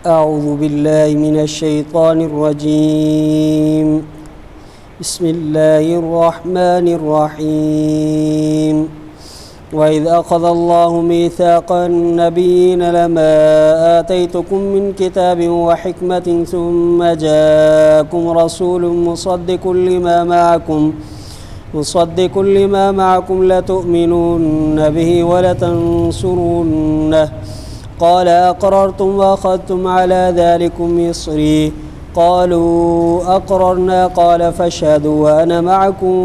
أعوذ بالله من الشيطان الرجيم. بسم الله الرحمن الرحيم. وإذ أخذ الله ميثاق النبيين لما آتيتكم من كتاب وحكمة ثم جاءكم رسول مصدق لما معكم لتؤمنن به ولتنصرنه قال أقررتم وأخذتم على ذلكم إصري قالوا أقررنا قال فاشهدوا وأنا معكم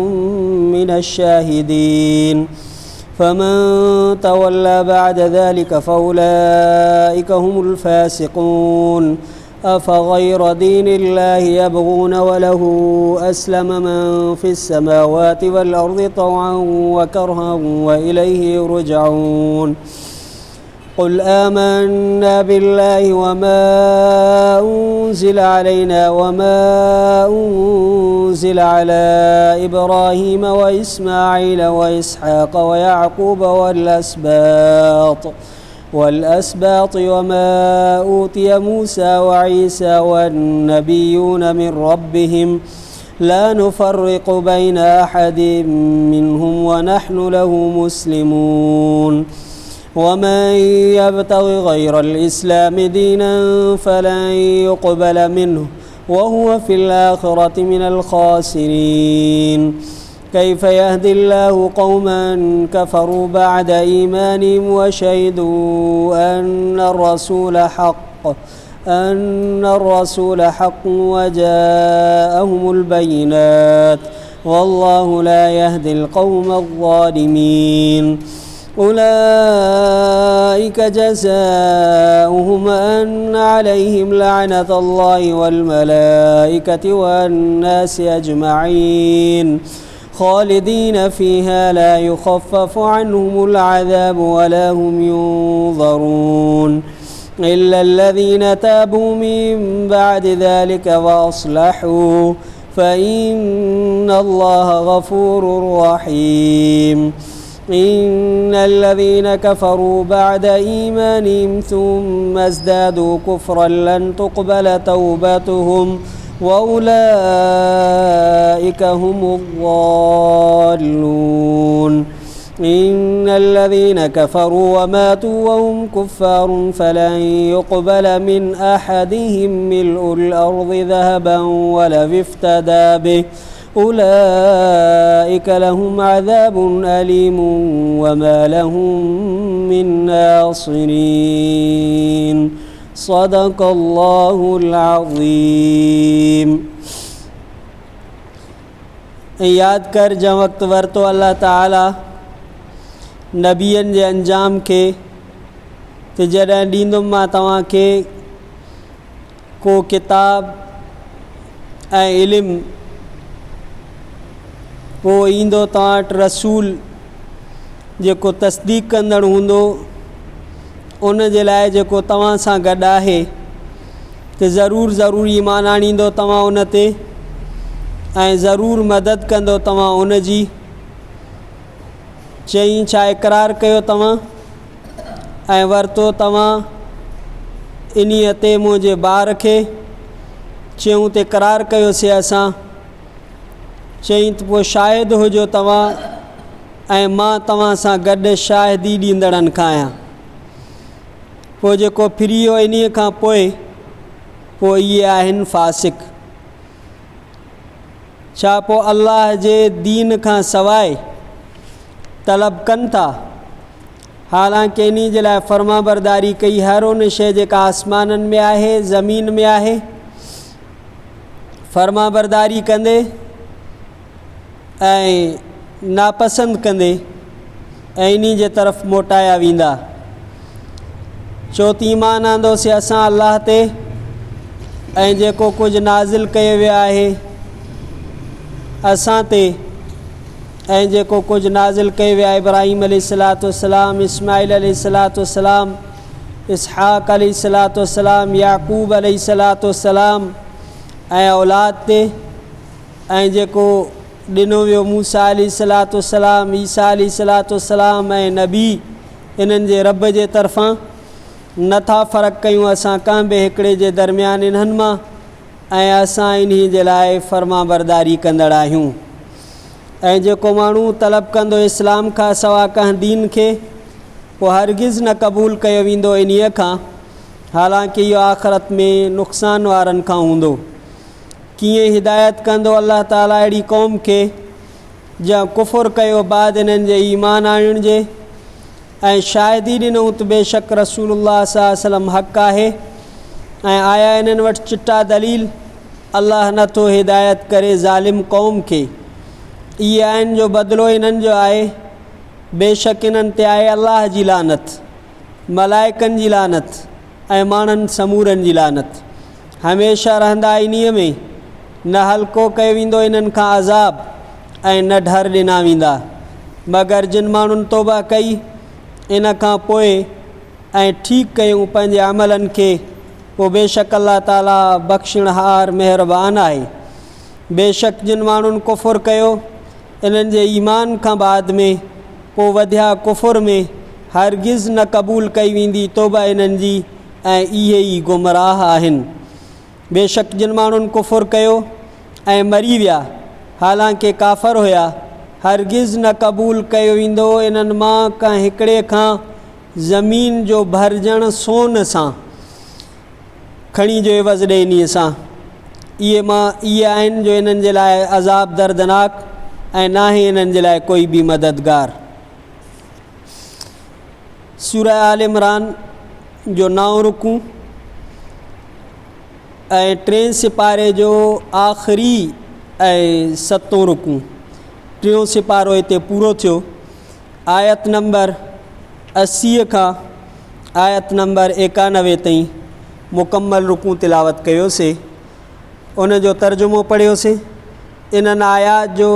من الشاهدين فمن تولى بعد ذلك فأولئك هم الفاسقون أفغير دين الله يبغون وله أسلم من في السماوات والأرض طوعا وكرها وإليه يرجعون قل آمنا بالله وما أنزل علينا وما أنزل على إبراهيم وإسماعيل وإسحاق ويعقوب والأسباط وما أوتي موسى وعيسى والنبيون من ربهم لا نفرق بين أحد منهم ونحن له مسلمون ومن يبتغ غير الإسلام دينا فلن يقبل منه وهو في الآخرة من الخاسرين كيف يهدي الله قوما كفروا بعد إيمانهم وشهدوا أن الرسول حق وجاءهم البينات والله لا يهدي القوم الظالمين أولئك جزاؤهم أن عليهم لعنة الله والملائكة والناس أجمعين خالدين فيها لا يخفف عنهم العذاب ولا هم ينظرون إلا الذين تابوا من بعد ذلك وأصلحوا فإن الله غفور رحيم إن الذين كفروا بعد إيمانهم ثم ازدادوا كفرا لن تقبل توبتهم وأولئك هم الضالون إن الذين كفروا وماتوا وهم كفار فلن يقبل من أحدهم ملء الأرض ذهبا ولو افتدى به أولئك لهم عذاب أليم وما لهم من ناصرين صدق الله العظيم. याद कर जं वक़्तु वरितो अल्लाह ताला नबियनि जे अंजाम खे त जॾहिं ॾींदुमि मां तव्हांखे को किताब ऐं इल्मु पोइ ईंदो तव्हां वटि रसूल जेको तसदीक़ कंदड़ हूंदो उन जे लाइ जेको तव्हां सां गॾु आहे त ज़रूरु ईमान आणींदो तव्हां उन ते ऐं ज़रूरु मदद कंदो तव्हां उन जी। चईं छा इक़रार कयो तव्हां ऐं वरितो तव्हां इन्हीअ ते मुंहिंजे ॿार खे? चयूं त इक़रार कयोसीं असां। चईं त पोइ शाहिद हुजो तव्हां ऐं मां तव्हां सां गॾु शाहिदी ॾींदड़नि खां आहियां। पोइ जेको फिरी वियो इन्हीअ खां पोइ इहे आहिनि फासिक। छा पोइ अल्लाह जे दीन खां सवाइ तलब कनि था? हालांकि इन जे लाइ फर्माबरदारी कई हर उन शइ जेका आसमाननि में आहे ज़मीन में आहे फर्माबरदारी कंदे ऐं नापसंद कंदे ऐं इन जे तरफ़ मोटाया वेंदा। चौथी ईमान आंदोसीं असां अल्लाह ते ऐं जेको कुझु नाज़िल कयो वियो आहे असां ते ऐं जेको कुझु नाज़िल कयो वियो आहे इब्राहीम अलैहिस्सलाम, इस्माईल अलैहिस्सलाम, इसहाक़ अलैहिस्सलाम, याक़ूब अलैहिस्सलाम ऐं औलाद ते ऐं जेको ॾिनो वियो मूसा अलैहिस्सलाम, ईसा अलैहिस्सलाम ऐं नबी इन्हनि जे रब जे तरफ़ां नथा फ़र्क़ु कयूं असां कंहिं बि हिकिड़े जे दरमियान इन्हनि मां ऐं असां इन्ही जे लाइ फ़र्मा बरदारी कंदड़ आहियूं। ऐं जेको माण्हू तलब कंदो इस्लाम खां सवा कंहिं दीन खे पोइ हरगिज़ न क़बूल कयो वेंदो इन्हीअ खां, हालांकि इहो आख़िरत में नुक़सान वारनि खां हूंदो। कीअं हिदायत कंदो अल्लाह ताला अहिड़ी क़ौम खे जंहिं कुफ़ुर कयो बाद इन्हनि जे ईमान आणण जे ऐं शाहिदी ॾिनऊं त बेशक रसूलुल्लाह सल्लल्लाहु अलैहि वसल्लम हक़ आहे ऐं आया इन्हनि वटि चिटा दलील। अल्लाह नथो हिदायत करे ज़ालिम क़ौम खे। इहे आहिनि जो बदिलो इन्हनि जो आहे, बेशक इन्हनि ते आहे अल्लाह जी लानत, मलाइकनि जी लानत ऐं माण्हुनि समूरनि जी लानत। हमेशह रहंदा इन्हीअ में, न हल्को कयो वेंदो इन्हनि खां अज़ाब ऐं न डर ॾिना वेंदा, मगर जिन माण्हुनि तौबा कई इन खां पोइ ऐं ठीकु कयूं पंहिंजे अमलनि खे, पोइ बेशक अल्लाह ताला बख़्शिणहार महिरबान आहे। बेशक जिन माण्हुनि कुफ़ुर कयो इन्हनि जे ईमान खां बाद में पोइ वधिया कुफ़ुर में हरगिज़ न क़बूल कई वेंदी तौबा इन्हनि जी ऐं इहे ई गुमराह आहिनि। बेशक जिन माण्हुनि कुफ़ुर कयो ऐं मरी विया हालांकि काफ़र हुया, हरगिज़ न क़बूल कयो वेंदो इन्हनि मां कंहिं हिकिड़े खां ज़मीन जो भरजण सोन सां खणी जो एवज़ ॾे इन्हीअ सां। इहे आहिनि जो इन्हनि जे लाइ अज़ाब दर्दनाक ऐं नाहे इन्हनि जे लाइ कोई बि मददगार। सूरह आल इमरान जो 9 रुकू ऐं 3 सिपारे जो आख़िरी ऐं 7 रुकू, 3 सिपारो हिते पूरो थियो। आयत नंबर 80 खां आयत नंबर 91 ताईं मुकम्मल रुकू तिलावत कयोसीं, उन जो तर्जुमो पढ़ियोसीं। इन्हनि आयात जो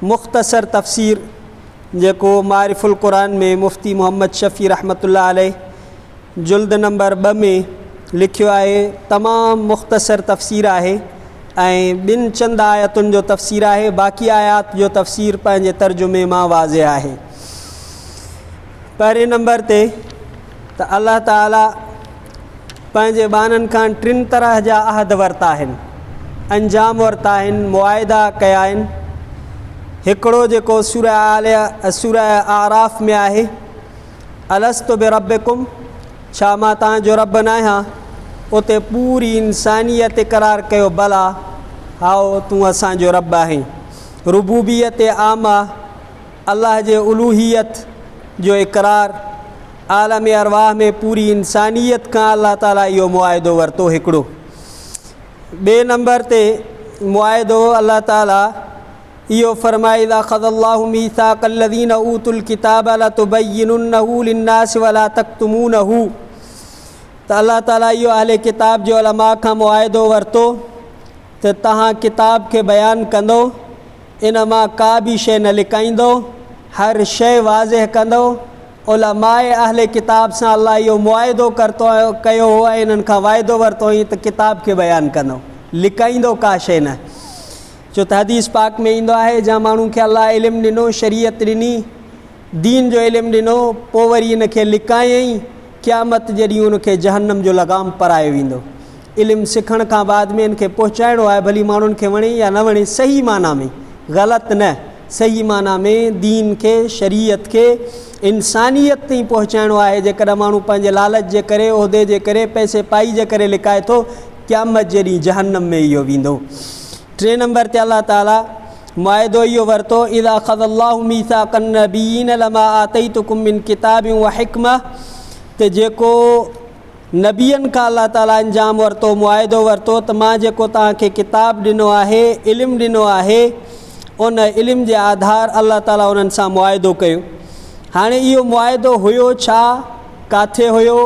मुख़्तसर तफ़सीर जेको मारिफुल क़ुरान में मुफ़्ती मोहम्मद शफ़ी रहमतुल्लाह अलैह जुल्द नंबर 2 में लिखियो आहे, तमामु मुख़्तसर तफ़सीर आहे ऐं 2 चंद आयतुनि जो तफ़सीर आहे। बाक़ी आयात जो तफ़सीर पंहिंजे तर्जुमे मां वाज़े आहे। पहिरें नंबर ते त अल्लाह ताला पंहिंजे बाननि खां 3 तरह जा अहद वरिता आहिनि, अंजाम वरिता आहिनि, मुआइदा कया आहिनि। हिकिड़ो जेको सूरह आराफ़ में आहे, अलस्तु बिरब्बिकुम, छा मां तव्हांजो रब न आहियां। उते पूरी इंसानियत इक़रार कयो, भला हाओ तूं असांजो रब आहीं। रुबूबियत आमा, अल्लाह जे उलूहियत जो इक़रार। आलम अरवाह में पूरी इंसानियत खां अल्लाह ताला इहो मुआइदो वरितो हिकिड़ो। 2 नंबर ते मुआइदो अल्लाह ताला इहो फ़रमाईंदा, ख़ज़ल्लाहु मीसाक़ल लज़ीना ऊतुल किताब लतुबय्यिनुन्नहु लिन्नासि वला तक्तुमूनहु। त अल्लाह ताला इहो अहले किताब जो उलमा खां मुआइदो वरितो त तव्हां किताब खे बयानु कंदो, इन मां का बि शइ न लिकाईंदो, हर शइ वाज़िह कंदो। उलमाए अहले किताब सां अल्लाह इहो मुआइदो कयो हो ऐं इन्हनि खां वाइदो वरितो हुई त किताब खे बयानु कंदो, लिकाईंदो का शइ न। छो त हदीस पाक में ईंदो आहे, जंहिं माण्हू खे अल्लाह इल्मु ॾिनो, शरीयत ॾिनी, दीन जो इल्मु ॾिनो, पोइ वरी इन खे लिकायईं, क़यामत जे ॾींहुं उनखे जहन्नम जो लगाम परायो वेंदो। इल्मु सिखण खां बाद में इनखे पहुचाइणो आहे, भली माण्हुनि खे वणे या न वणे, सही माना में, ग़लति न, सही माना में दीन खे, शरीयत खे, इंसानियत ताईं पहुचाइणो आहे। जेकॾहिं माण्हू पंहिंजे लालच जे करे, उहिदे जे करे, पैसे पाई जे करे लिकाए थो, क़यामत जे ॾींहुं जहन्नम में इहो वेंदो। 3 नंबर ते अल्लाह ताला मुआइदो इहो वरितो, इज़ा ख़ज़ल्लाहु मीसाक़न नबिय्यीन लमा आतैतुकुम मिन किताबिन व हिकमा, त जेको नबियनि खां अल्लाह ताला अंजाम वरितो, मुआइदो वरितो त मां जेको तव्हांखे किताब ॾिनो आहे, इल्मु ॾिनो आहे, उन इल्म जे आधार अल्लाह ताला उन्हनि सां मुआइदो कयो। हाणे इहो मुआइदो हुयो छा, किथे हुयो,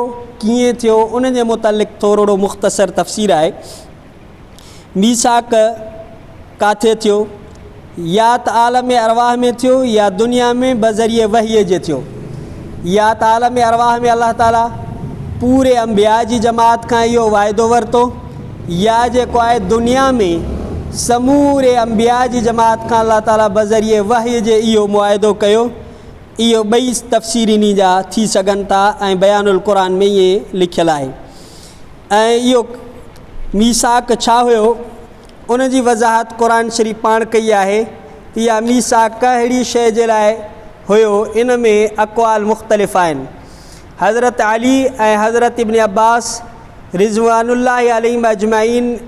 कीअं थियो, उन जे मुतलिक़ थोरो मुख़्तसर तफ़सीर आहे। मीसाक किथे थियो, या त आलम अरवाह में थियो या दुनिया में बज़रिए वहीअ जे थियो। या त आलम अरवाह में अल्लाह ताला पूरे अंबिया जी जमात खां इहो वाइदो वरितो, या जेको आहे दुनिया में समूरे अंबिया जी जमात खां अल्लाह ताला बज़रिए वही जे इहो मुआइदो कयो इहो ॿई तफ़सीर इन जा थी सघनि था ऐं बयानुल क़ुरान में इहे लिखियलु आहे। ऐं इहो मीसाक छा हुयो उन जी वज़ाहत क़ुरान शरीफ़ पाण कई आहे। इहा मीसाक अहिड़ी शइ जे लाइ हुयो, इन में अक़वाल मुख़्तलिफ़ आहिनि। हज़रत अली ऐं हज़रत इब्न अब्बास रिज़वानुल्लाहि अलैहिम अजमाइन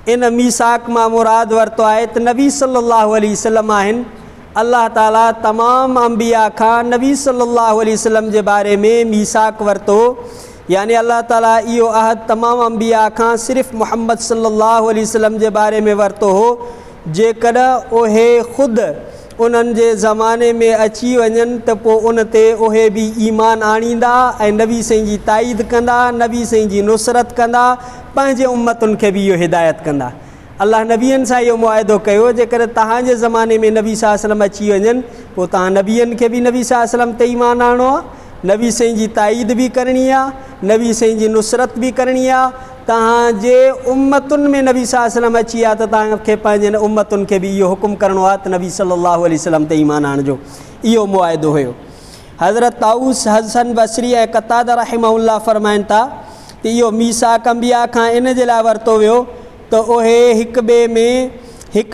इन मीसाक मां मुराद वरितो आहे त नबी सल्लल्लाहु अलैहि वसल्लम आहिनि। अल्लाह ताला तमामु अंबिया खां नबी सल्लल्लाहु अलैहि वसल्लम जे बारे में मीसाक वरितो, यानी अल्लाह ताला इहो अहद तमामु अंबिया खां सिर्फ़ु मुहम्मद सल्लल्लाहु अलैहि वसल्लम जे बारे में वरितो हो। जेकॾहिं उहे ख़ुदि उन्हनि जे ज़माने में अची वञनि त पोइ उन ते उहे बि ईमान आणींदा ऐं नबी साईं जी ताईद कंदा, नबी साईं जी नुसरत कंदा, पंहिंजे उम्मतुनि खे बि इहो हिदायत कंदा। अल्लाह नबियनि सां इहो मुआइदो कयो, जेकॾहिं तव्हांजे ज़माने में नबी सल्लल्लाहु अलैहि वसल्लम अची वञनि पोइ तव्हां नबियनि खे बि नबी सल्लल्लाहु अलैहि वसल्लम ते ईमान आणो आहे, नबी साईं जी ताईद बि करणी आहे, नबी साईं जी नुसरत बि करणी आहे। तव्हांजे उम्मतुनि में नबी सल्लल्लाहु अलैहि वसल्लम अची आहे त तव्हांखे पंहिंजे उम्मतुनि खे बि इहो हुकुम करिणो आहे त नबी सल्लल्लाहु अलैहि वसल्लम ते ईमान आणिजो। इहो मुआइदो हुयो। हज़रत ताऊस, हसन बसरी ऐं क़तादा रहमहुल्लाह फरमाइनि था त इहो मीसाक अंबिया खां इन जे लाइ वरितो वियो त उहे हिक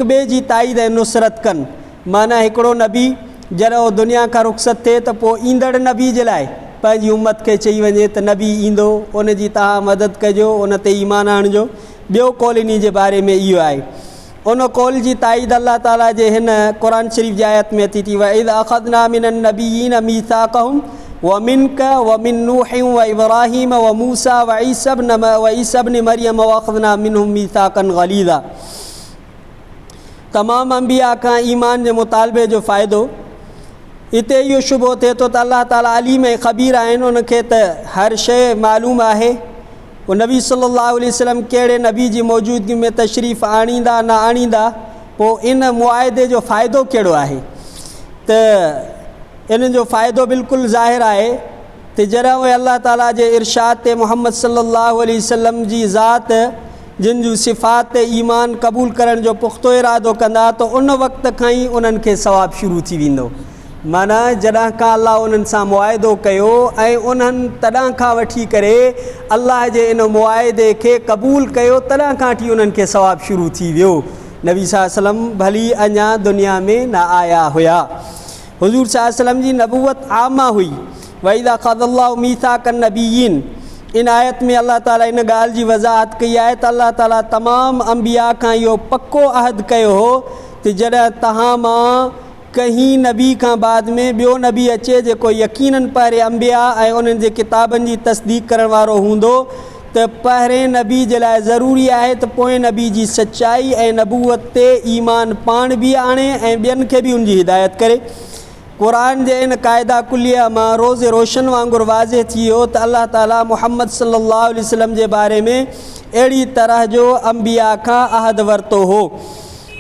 ॿिए जी ताईद ऐं नुसरत कनि। माना हिकिड़ो नबी जॾहिं उहो दुनिया खां रुख़सत थिए त पोइ ईंदड़ नबी जे लाइ पंहिंजी उम्मत खे चई वञे त नबी ईंदो, उन जी तव्हां मदद कजो, उन ते ईमान आणिजो। ॿियो कौल इन जे बारे में इहो आहे। उन कौल जी ताईद अल्लाह ताला जे हिन क़ुरान शरीफ़ जी आयत में अची थी वइद अख़ज़ना मिनन नबिय्यीन मीसाक़हुम व मिनक व मिन नूह व इब्राहीम व मूसा व ईसा इब्न मरियम व अख़ज़ना मिनहुम मीसाक़न ग़लीज़ा। तमामु अंबिया खां ईमान जे मुतालबे जो फ़ाइदो हिते इहो शुबो थिए थो त अल्लाह ताला अलीम ऐं ख़बीर आहिनि, उनखे त हर शइ मालूम आहे। उहो नबी सल्लल्लाहु अलैहि वसल्लम कहिड़े नबी जी मौजूदगी में तशरीफ़ आणींदा न आणींदा, पोइ इन मुआइदे जो फ़ाइदो कहिड़ो आहे त इन जो फ़ाइदो बिल्कुलु ज़ाहिर आहे त जॾहिं उहे अल्लाह ताला जे इरशाद ते मुहम्मद सल्लल्लाहु अलैहि वसल्लम जी ज़ात जिन जूं सिफ़ात ते ईमान क़बूल करण जो पुख़्तो इरादो कंदा त उन वक़्त खां ई उन्हनि खे सवाबु शुरू थी वेंदो। माना जॾहिं खां अल्लाह उन्हनि सां मुआइदो कयो ऐं उन्हनि तॾहिं खां वठी करे अल्लाह जे इन मुआइदे खे क़बूल कयो, तॾहिं खां वठी उन्हनि खे सवाबु शुरू थी वियो। नबी सल्लल्लाहु अलैहि वसल्लम भली अञा दुनिया में न आया हुया। हुज़ूर सल्लल्लाहु अलैहि वसल्लम जी नबूवत आमा हुई। वइज़ा ख़ज़ल्लाहु मीसाक़न नबिय्यीन, इन आयत में अल्लाह ताला इन ॻाल्हि जी वज़ाहत कई आहे त अल्लाह ताला तमामु अंबिया खां इहो पको अहद कयो हो त जॾहिं तव्हां मां कंहिं नबी खां बाद में ॿियो नबी अचे जेको यकीनन पहिरें अंबिया ऐं उन्हनि जे किताबनि जी तस्दीक़ करण वारो हूंदो त पहिरें नबी जे लाइ ज़रूरी आहे त पोइ नबी जी सचाई ऐं नबूवत ते ईमान पाण बि आणे ऐं ॿियनि खे बि उनजी हिदायत करे। क़ुरान जे इन क़ाइदा कुलिया मां रोज़ रोशन वांगुरु वाज़िह थी वियो त अल्लाह ताला मुहम्मद सल्लल्लाहु अलैहि वसल्लम जे बारे में अहिड़ी तरह जो अंबिया खां अहद वरितो हो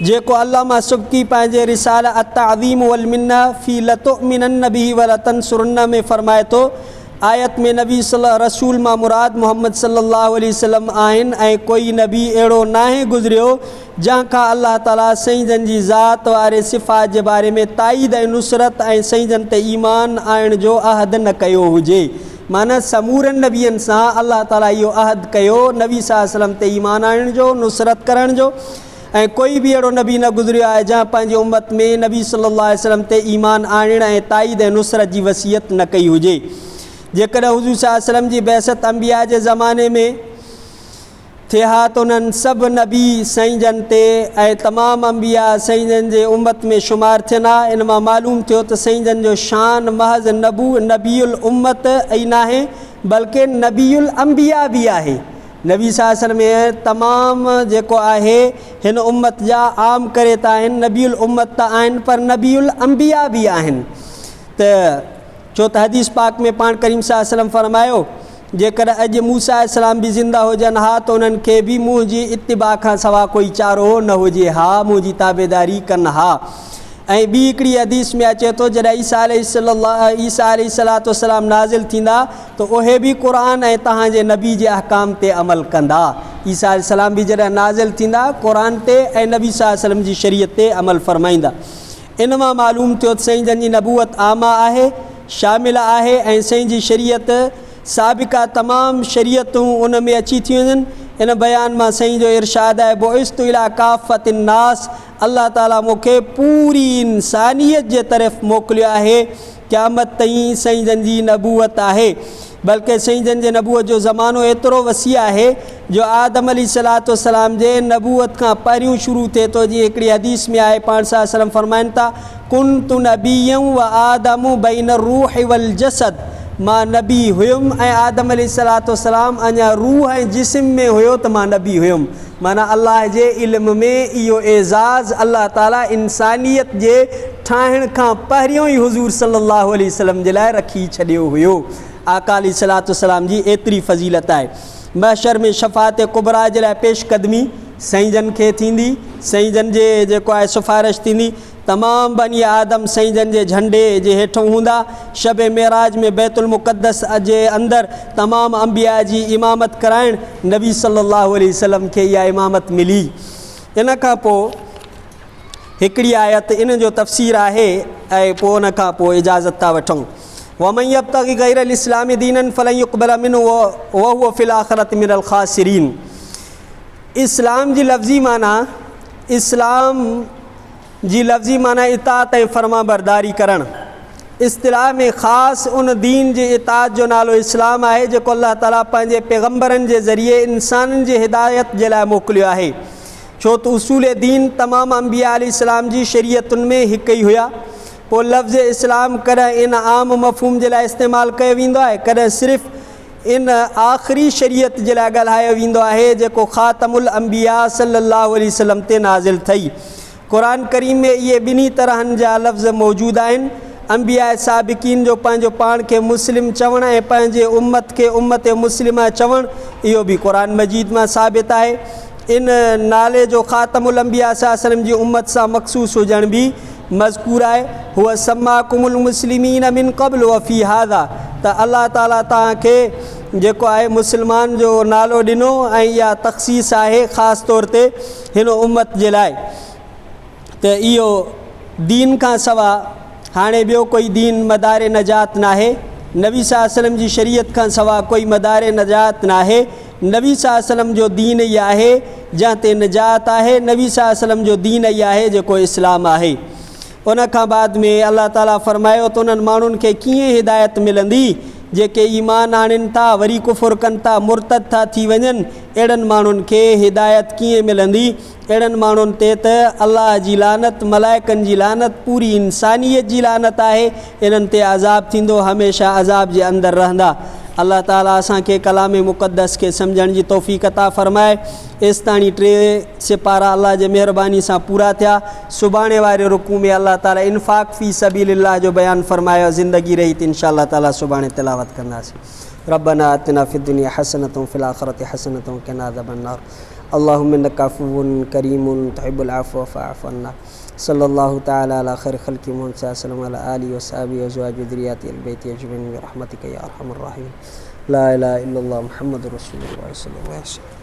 जेको अल्लामा सुब्की पंहिंजे रिसाला अत-तअज़ीम वल मिन्ना फ़ी लतुमिनन बिही व लतंसुरुन्ना में फ़रमाए थो। आयत में नबी रसूल मां मुराद मोहम्मद सल्लल्लाहु अलैहि वसल्लम आहिनि ऐं कोई नबी अहिड़ो नाहे गुज़रियो जंहिंखां अल्लाह ताला सईं जन जी ज़ात वारे सिफ़ात जे बारे में ताईद ऐं नुसरत ऐं सईं जन ते ईमान आणण जो अहद न कयो हुजे। माना समूरनि नबियनि सां अल्लाह ताला इहो अहद कयो नबी सल्लल्लाहु अलैहि वसल्लम ते ईमान आणण जो, नुसरत करण जो। ऐं कोई बि अहिड़ो नबी न गुज़रियो आहे जंहिं पंहिंजी उम्मत में नबी सल्लल्लाहु अलैहि वसल्लम ते ईमान आणण ऐं ताईद ऐं नुसरत जी वसियत न कई हुजे। जेकॾहिं हुज़ूर सल्लल्लाहु अलैहि वसल्लम जी बहसत अंबिया जे ज़माने में थिए हा त उन्हनि सभु नबी सईं जन ते ऐं तमामु अंबिया सईं जन जे उम्मत में शुमार थियनि हा। इन मां मालूम थियो त सईं जन जो शान महज़ नबीउल उम्मत ई नाहे बल्कि नबीउल अंबिया बि आहे। नबी सल्लल्लाहु अलैहि वसल्लम तमामु जेको आहे हिन उम्मत जा आम करे त आहिनि, नबीउल उम्मत त आहिनि पर नबीउल अंबिया बि आहिनि। त छो त हदीस पाक में पाण करीम सल्लल्लाहु अलैहि वसल्लम फरमायो जेकॾहिं अॼु मूसा अलैहिस्सलाम बि ज़िंदा हुजनि हा त उन्हनि खे बि मुंहिंजी इत्तिबा खां सवा कोई चारो न हुजे हा, मुंहिंजी ताबेदारी कनि हा। ऐं ॿी हिकिड़ी हदीस में अचे थो जॾहिं ईसा अलैहिस्सलातु वस्सलाम नाज़िल थींदा त उहे बि क़ुरान ऐं तव्हांजे नबी जे अहकाम ते अमल कंदा। ईसा अलैहिस्सलाम बि जॾहिं नाज़िल थींदा क़ुरान ते ऐं नबी सल्लल्लाहु अलैहि वसल्लम जी शरीयत ते अमल फ़रमाईंदा। इन मां मालूम थियो त साईं जन जी नबूअत आमा आहे, शामिल आहे ऐं साईं जी शरीयत साबिक़ा तमामु शरीयतूं उन में अची थियूं आहिनि। इन बयान मां साईं जो इरशाद आहे बुइस्तु इला काफ़तिन नास, अल्लाह ताला मूंखे पूरी इंसानियत जे तरफ़ मोकिलियो आहे। क़यामत ताईं साईं जन जी नबूअत आहे, बल्कि साईं जन जे नबूअत जो ज़मानो एतिरो वसी आहे जो आदम अलैहिस्सलाम जे नबूअत खां पहिरियों शुरू थिए थो। जीअं हिकिड़ी हदीस में आहे, पाण सल्लल्लाहु अलैहि वसल्लम फरमाइनि था कुन्तु नबिय्यन व आदमु बैन रूह वल जसद, मां नबी हुयुमि ऐं आदम अलैहिस्सलाम अञा रूह ऐं जिस्म में हुयो त मां नबी हुयुमि। माना अल्लाह जे इल्म में इहो एज़ाज़ अल्लाह ताला इंसानियत जे ठाहिण खां पहिरियों ई हुज़ूर सल्लल्लाहु अलैहि वसल्लम जे लाइ रखी छॾियो हुयो। आका अलैहिस्सलाम जी एतिरी फ़ज़ीलत आहे। महशर में शफ़ात कुबरा जे लाइ पेशकदमी साईं जन खे थींदी, साईं जन जे जेको आहे सिफ़ारिश थींदी। तमामु बनी आदम साईं जन जे झंडे जे हेठों हूंदा। शब मेराज में बैतुल मुक़द्दस जे अंदरि तमामु अंबिया जी इमामत कराइण, नबी सल्लल्लाहु अलैहि वसल्लम खे इहा इमामत मिली। इन खां पोइ हिकिड़ी आयत इन जो तफ़सीर आहे ऐं पोइ उन खां पोइ इजाज़त था वठूं। वमन यब्तग़ी गैरल इस्लामी दीनन फलन युक़बल मिन्हु व हुव फ़िल आख़िरति मिनल ख़ासिरीन। इस्लाम जी लफ़्ज़ी माना, इस्लाम जी लफ़्ज़ी माना इताअत ऐं फ़र्मा बरदारी करणु। इस्तिलाह में ख़ासि उन दीन जे इताअत जो नालो इस्लाम आहे जेको अल्लाह ताला पंहिंजे पैगम्बरनि जे ज़रिए इंसाननि जे हिदायत जे लाइ मोकिलियो आहे। छो त उसूल दीन तमामु अंबिया अलैहिस्सलाम जी शरीयतुनि में हिकु ई हुया। पोइ लफ़्ज़ इस्लाम कॾहिं इन आम मफ़हूम जे लाइ इस्तेमालु कयो वेंदो आहे, कॾहिं सिर्फ़ु इन आख़िरी शरीयत जे लाइ ॻाल्हायो वेंदो आहे जेको ख़ातमुल अंबिया सल्लल्लाहु अलैहि वसल्लम ते नाज़िल थई। क़ुरान करीम में इहे ॿिन्ही तरहनि जा लफ़्ज़ मौजूदु आहिनि। अंबिया साबिक़ीन जो पंहिंजो पाण खे मुस्लिम चवणु ऐं पंहिंजे उम्मत खे उम्मत मुस्लिमा चवणु, इहो बि क़ुरान मजीद मां साबित आहे। इन नाले जो ख़ातमुल अंबिया सल्लल्लाहु अलैहि वसल्लम जी उम्मत सां मख़सूस हुजण बि मज़कूर आहे। हुअ सम्माकुमुल मुस्लिमीन मिन क़ब्ल व फ़ी हाज़ा, त अल्लाह ताला तव्हांखे जेको आहे मुस्लमान जो नालो ॾिनो ऐं इहा तख़सीस आहे ख़ासि तौर ते हिन उम्मत जे लाइ। त इहो दीन खां सवा हाणे ॿियो कोई दीन मदार नजात नाहे। नबी सल्लल्लाहु अलैहि वसल्लम जी शरीयत खां सवा कोई मदार नजात नाहे। नबी सल्लल्लाहु अलैहि वसल्लम जो दीन इहा आहे जंहिं ते निजात आहे। नबी सल्लल्लाहु अलैहि वसल्लम जो दीन इहा आहे जेको इस्लाम आहे। उन खां बाद में अल्लाह ताला फ़रमायो त उन्हनि माण्हुनि खे कीअं हिदायत मिलंदी जेके ईमान आणनि था वरी कुफ़ुर कनि था, मुर्तद था थी वञनि। अहिड़नि माण्हुनि खे हिदायत कीअं मिलंदी? अहिड़नि माण्हुनि ते त अल्लाह जी लानत, मलाइकनि जी लानत, पूरी इंसानियत जी लानत आहे। इन्हनि ते अज़ाब थींदो, हमेशह अज़ाब जे अंदरि रहंदा। अल्लाह ताला असांखे कलाम मुक़द्दस खे सम्झण जी तौफ़ीक़ अता फ़रमाए। एसिताणी 3 सिपारा अल्लाह जे महिरबानी सां पूरा थिया। सुभाणे वारे रुकू में अल्लाह ताला इन्फ़ाक़ फ़ी सबीलिल्लाह जो बयानु फ़रमायो। ज़िंदगी रही त इंशाअल्लाह ताला सुभाणे तिलावत कंदासीं। रब्बना आतिना फ़िद दुनिया हसनतुन फ़िल आख़िरति हसनतुन व क़िना अज़ाबन्नार। अल्लाहुम्मा इन्नका अफ़ुव्वुन करीमुन तुहिब्बुल अफ़्व फ़अफ़ु अन्ना। सल्लल्लाहु तआला अला खैरि ख़ल्क़ि मुहम्मद सल्लल्लाहु अलैहि व आलिहि व सहबिहि व अज़वाजिहि व ज़ुर्रिय्यतिहि अल बैति अजमईन बिरहमतिका या अरहमर राहिमीन। ला इलाहा इल्लल्लाह मुहम्मदुर रसूलुल्लाह सल्लल्लाहु अलैहि वसल्लम।